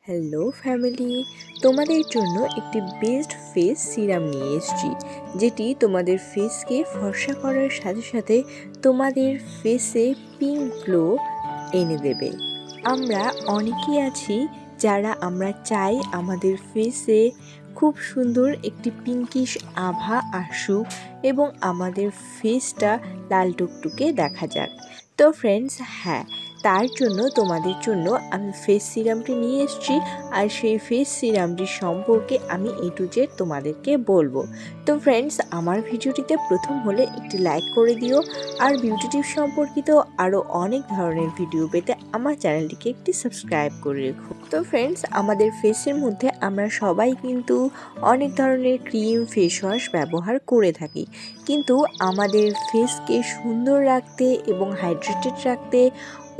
Hello family, তোমাদের জন্য একটি বেস্ট ফেস সিরাম নিয়ে এসেছি, যেটি তোমাদের ফেসকে ফর্সা করার সাথে সাথে তোমাদের ফেসে পিঙ্ক গ্লো এনে দেবে। আমরা অনেকেই আছি যারা আমরা চাই আমাদের ফেসে খুব সুন্দর একটি পিঙ্কিশ আভা আসুক এবং আমাদের ফেসটা লাল টুকটুকে দেখা যাক। তো ফ্রেন্ডস, হ্যাঁ, তার জন্য তোমাদের জন্য আমি ফেস সিরামটি নিয়ে এসেছি। আর সেই ফেস সিরামটি সম্পর্কে আমি A to Z তোমাদেরকে বলবো। তো ফ্রেন্ডস, আমার ভিডিওটিতে প্রথম হলে একটি লাইক করে দিও। আর বিউটি টিপস সম্পর্কিত আরও অনেক ধরনের ভিডিও পেতে আমার চ্যানেলটিকে একটি সাবস্ক্রাইব করে রেখো। তো ফ্রেন্ডস, আমাদের ফেসের মধ্যে আমরা সবাই কিন্তু অনেক ধরনের ক্রিম, ফেস ওয়াশ ব্যবহার করে থাকি, কিন্তু আমাদের ফেসকে সুন্দর রাখতে এবং হাইড্রেটেড রাখতে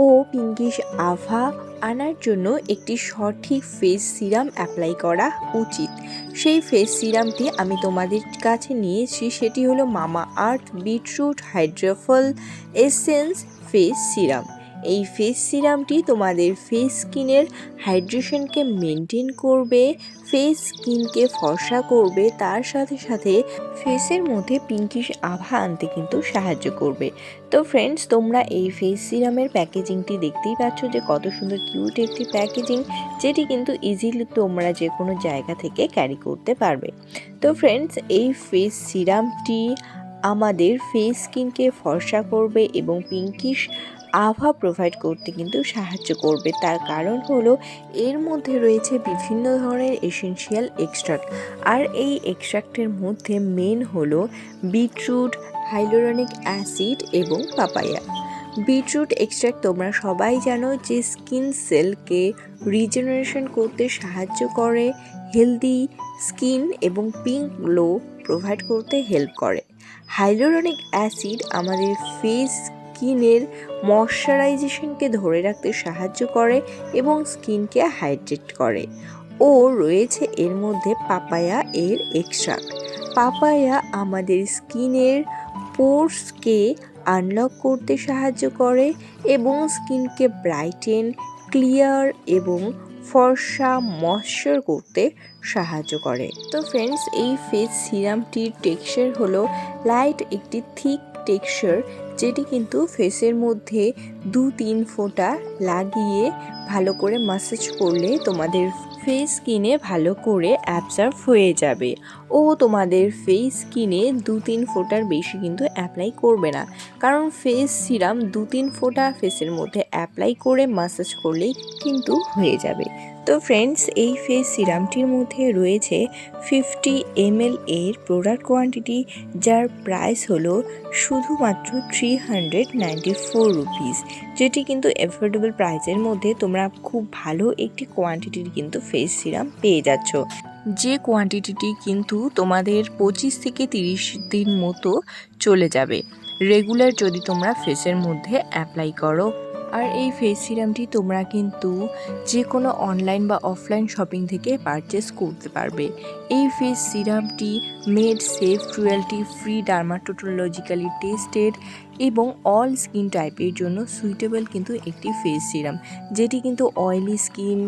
ও পিঙ্কিশ আভা আনার জন্য একটি সঠিক ফেস সিরাম অ্যাপ্লাই করা উচিত। সেই ফেস সিরামটি আমি তোমাদের কাছে নিয়েছি, সেটি হলো মামা আর্থ বিটরুট হাইড্রোফল এসেন্স ফেস সিরাম। এই ফেস সিরামটি তোমাদের ফেস স্কিনের হাইড্রেশনকে মেনটেন করবে, ফেস স্কিনকে ফর্সা করবে, তার সাথে সাথে ফেসের মধ্যে পিঙ্কিশ আভা আনতে কিন্তু সাহায্য করবে। তো ফ্রেন্ডস, তোমরা এই ফেস সিরামের প্যাকেজিংটি দেখতেই পাচ্ছ যে কত সুন্দর কিউট একটি প্যাকেজিং, যেটি কিন্তু ইজিলি তোমরা যে কোনো জায়গা থেকে ক্যারি করতে পারবে। তো ফ্রেন্ডস, এই ফেস সিরামটি আমাদের ফেস স্কিনকে ফর্সা করবে এবং পিঙ্কিশ আভা প্রোভাইড করতে কিন্তু সাহায্য করবে। তার কারণ হলো এর মধ্যে রয়েছে বিভিন্ন ধরনের এসেনশিয়াল এক্সট্রাক্ট, আর এই এক্সট্রাক্টের মধ্যে মেন হলো বিটরুট, হাইলোরনিক অ্যাসিড এবং পাপায়া। বিটরুট এক্সট্রাক্ট তোমরা সবাই জানো যে স্কিন সেলকে রিজেনারেশন করতে সাহায্য করে, হেলদি স্কিন এবং পিঙ্ক গ্লো প্রোভাইড করতে হেল্প করে। হাইলোরনিক অ্যাসিড আমাদের ফেস স্কিনের ময়শ্চারাইজেশনকে ধরে রাখতে সাহায্য করে এবং স্কিনকে হাইড্রেট করে। ও রয়েছে এর মধ্যে পাপায়া এর এক্সট্রাক্ট। পাপায়া আমাদের স্কিনের পোরসকে আনলক করতে সাহায্য করে এবং স্কিনকে ব্রাইটেন, ক্লিয়ার এবং ফর্সা ময়শ্চার করতে সাহায্য করে। তো ফ্রেন্ডস, এই ফেস সিরামটির টেক্সচার হলো লাইট একটি থিক টেক্সচার, যেটি কিন্তু ফেসের মধ্যে 2-3 ফোঁটা লাগিয়ে ভালো করে ম্যাসাজ করলে তোমাদের ফেস স্কিনে ভালো করে অ্যাবজর্ব হয়ে যাবে। ও তোমাদের ফেস স্কিনে 2-3 ফোঁটার বেশি কিন্তু অ্যাপ্লাই করবে না, কারণ ফেস সিরাম 2-3 ফোঁটা ফেসের মধ্যে অ্যাপ্লাই করে ম্যাসাজ করলেই কিন্তু হয়ে যাবে। তো ফ্রেন্ডস, এই ফেস সিরামটির মধ্যে রয়েছে 50 ml এর প্রোডাক্ট কোয়ান্টিটি, যার প্রাইস হলো শুধুমাত্র 394 রুপিস, যেটি কিন্তু অ্যাফোর্ডেবল প্রাইসের মধ্যে তোমরা খুব ভালো একটি কোয়ান্টিটির কিন্তু ফেস সিরাম পেয়ে যাচ্ছ, যে কোয়ান্টিটিটি কিন্তু তোমাদের 25 থেকে 30 দিন মতো চলে যাবে রেগুলার যদি তোমরা ফেসের মধ্যে অ্যাপ্লাই করো। আর এই ফেস সিরামটি তোমরা কিন্তু যে কোনো অনলাইন বা অফলাইন শপিং থেকে পারচেস করতে পারবে। এই ফেস সিরামটি made safe, cruelty free, dermatologically tested এবং অল স্কিন টাইপের জন্য সুইটেবল কিন্তু একটি ফেস সিরাম, যেটি কিন্তু oily skin,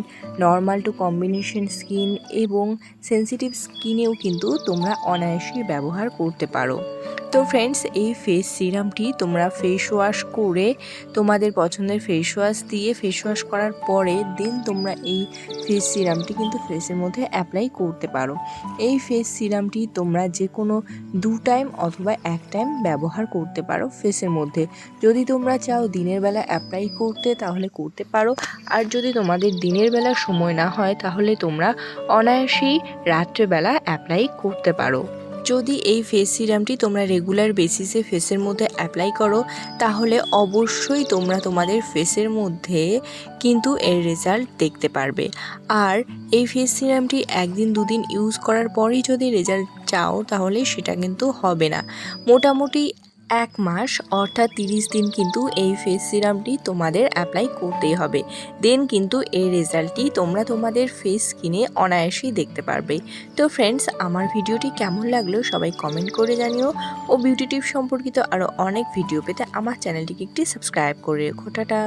normal to combination skin এবং সেন্সিটিভ স্কিনেও কিন্তু তোমরা অনায়াসে ব্যবহার করতে পারো। তো ফ্রেন্ডস, এই ফেস সিরামটি তোমরা ফেস ওয়াশ করে তোমাদের পছন্দের ফেস ওয়াশ দিয়ে ফেস ওয়াশ করার পরে দেন তোমরা এই ফেস সিরামটি কিন্তু ফেসের মধ্যে অ্যাপ্লাই করতে পারো। এই ফেস সিরামটি তোমরা যে কোনো 2 টাইম অথবা 1 টাইম ব্যবহার করতে পারো ফেসের মধ্যে। যদি তোমরা চাও দিনের বেলা অ্যাপ্লাই করতে তাহলে করতে পারো, আর যদি তোমাদের দিনের বেলা সময় না হয় তাহলে তোমরা অনায়াসেই রাত্রেবেলা অ্যাপ্লাই করতে পারো। যদি এই ফেস সিরামটি তোমরা রেগুলার বেসিসে ফেসের মধ্যে অ্যাপ্লাই করো তাহলে অবশ্যই তোমরা তোমাদের ফেসের মধ্যে কিন্তু এর রেজাল্ট দেখতে পারবে। আর এই ফেস সিরামটি 1-2 দিন ইউজ করার পরেই যদি রেজাল্ট চাও তাহলে সেটা কিন্তু হবে না। মোটামুটি 1 মাস অর্থাৎ 30 দিন কিন্তু এই ফেস সিরামটি তোমাদের অ্যাপ্লাই করতেই হবে, দেন কিন্তু এই রেজাল্টটি তোমরা তোমাদের ফেস স্কিনে অনায়াসেই দেখতে পারবে। তো ফ্রেন্ডস, আমার ভিডিওটি কেমন লাগলো সবাই কমেন্ট করে জানিও, ও বিউটি টিপস সম্পর্কিত আরও অনেক ভিডিও পেতে আমার চ্যানেলটিকে একটি সাবস্ক্রাইব করে রেখো। টাটা।